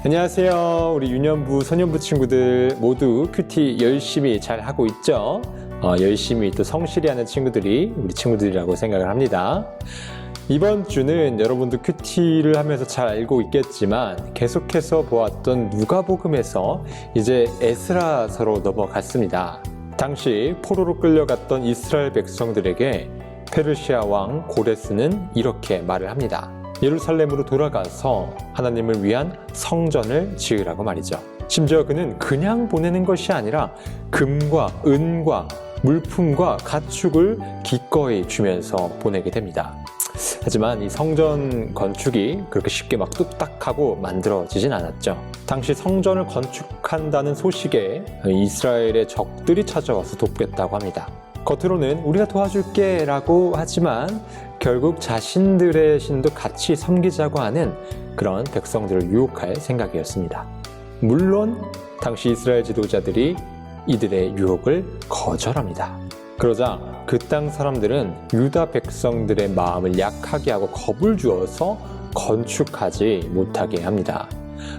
안녕하세요. 우리 유년부, 소년부 친구들 모두 큐티 열심히 잘 하고 있죠? 열심히 또 성실히 하는 친구들이 우리 친구들이라고 생각을 합니다. 이번 주는 여러분도 큐티를 하면서 잘 알고 있겠지만 계속해서 보았던 누가복음에서 이제 에스라서로 넘어갔습니다. 당시 포로로 끌려갔던 이스라엘 백성들에게 페르시아 왕 고레스는 이렇게 말을 합니다. 예루살렘으로 돌아가서 하나님을 위한 성전을 지으라고 말이죠. 심지어 그는 그냥 보내는 것이 아니라 금과 은과 물품과 가축을 기꺼이 주면서 보내게 됩니다. 하지만 이 성전 건축이 그렇게 쉽게 막 뚝딱하고 만들어지진 않았죠. 당시 성전을 건축한다는 소식에 이스라엘의 적들이 찾아와서 돕겠다고 합니다. 겉으로는 우리가 도와줄게 라고 하지만 결국 자신들의 신도 같이 섬기자고 하는 그런 백성들을 유혹할 생각이었습니다. 물론 당시 이스라엘 지도자들이 이들의 유혹을 거절합니다. 그러자 그 땅 사람들은 유다 백성들의 마음을 약하게 하고 겁을 주어서 건축하지 못하게 합니다.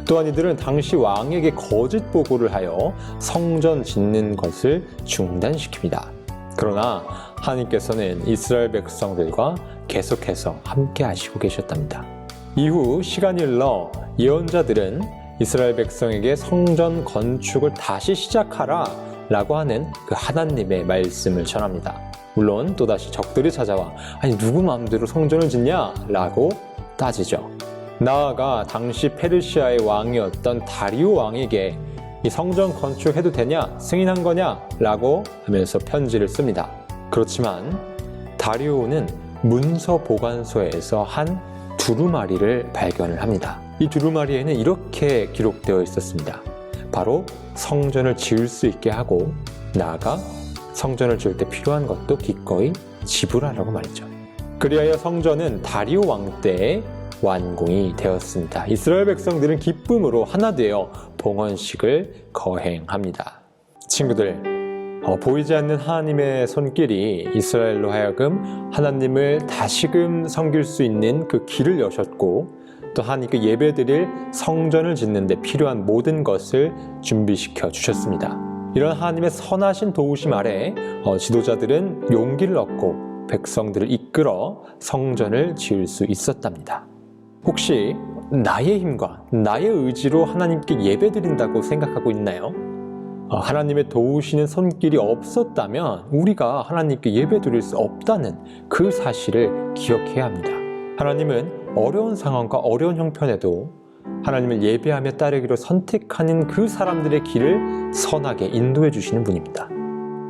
또한 이들은 당시 왕에게 거짓 보고를 하여 성전 짓는 것을 중단시킵니다. 그러나 하나님께서는 이스라엘 백성들과 계속해서 함께 하시고 계셨답니다. 이후 시간이 흘러 예언자들은 이스라엘 백성에게 성전 건축을 다시 시작하라 라고 하는 그 하나님의 말씀을 전합니다. 물론 또다시 적들이 찾아와 아니 누구 마음대로 성전을 짓냐? 라고 따지죠. 나아가 당시 페르시아의 왕이었던 다리오 왕에게 이 성전 건축해도 되냐? 승인한 거냐? 라고 하면서 편지를 씁니다. 그렇지만 다리오는 문서 보관소에서 한 두루마리를 발견을 합니다. 이 두루마리에는 이렇게 기록되어 있었습니다. 바로 성전을 지을 수 있게 하고 나아가 성전을 지을 때 필요한 것도 기꺼이 지불하라고 말이죠. 그리하여 성전은 다리오 왕 때에 완공이 되었습니다. 이스라엘 백성들은 기쁨으로 하나 되어 봉헌식을 거행합니다. 친구들, 보이지 않는 하나님의 손길이 이스라엘로 하여금 하나님을 다시금 섬길 수 있는 그 길을 여셨고 또 하나님께 예배드릴 성전을 짓는 데 필요한 모든 것을 준비시켜 주셨습니다. 이런 하나님의 선하신 도우심 아래 지도자들은 용기를 얻고 백성들을 이끌어 성전을 지을 수 있었답니다. 혹시 나의 힘과 나의 의지로 하나님께 예배드린다고 생각하고 있나요? 하나님의 도우시는 손길이 없었다면 우리가 하나님께 예배드릴 수 없다는 그 사실을 기억해야 합니다. 하나님은 어려운 상황과 어려운 형편에도 하나님을 예배하며 따르기로 선택하는 그 사람들의 길을 선하게 인도해 주시는 분입니다.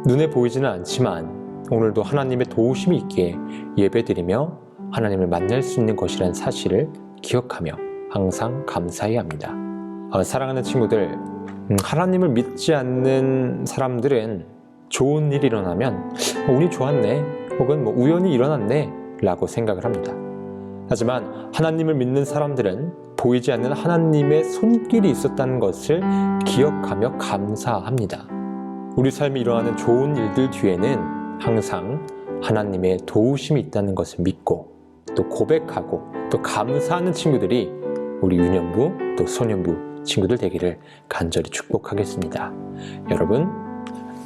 눈에 보이지는 않지만 오늘도 하나님의 도우심이 있기에 예배드리며 하나님을 만날 수 있는 것이라는 사실을 기억하며 항상 감사해야 합니다. 사랑하는 친구들, 하나님을 믿지 않는 사람들은 좋은 일이 일어나면 운이 좋았네 혹은 우연히 일어났네 라고 생각을 합니다. 하지만 하나님을 믿는 사람들은 보이지 않는 하나님의 손길이 있었다는 것을 기억하며 감사합니다. 우리 삶에 일어나는 좋은 일들 뒤에는 항상 하나님의 도우심이 있다는 것을 믿고 또 고백하고 또 감사하는 친구들이 우리 유년부 또 소년부 친구들 되기를 간절히 축복하겠습니다. 여러분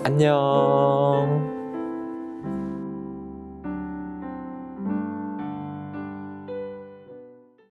안녕.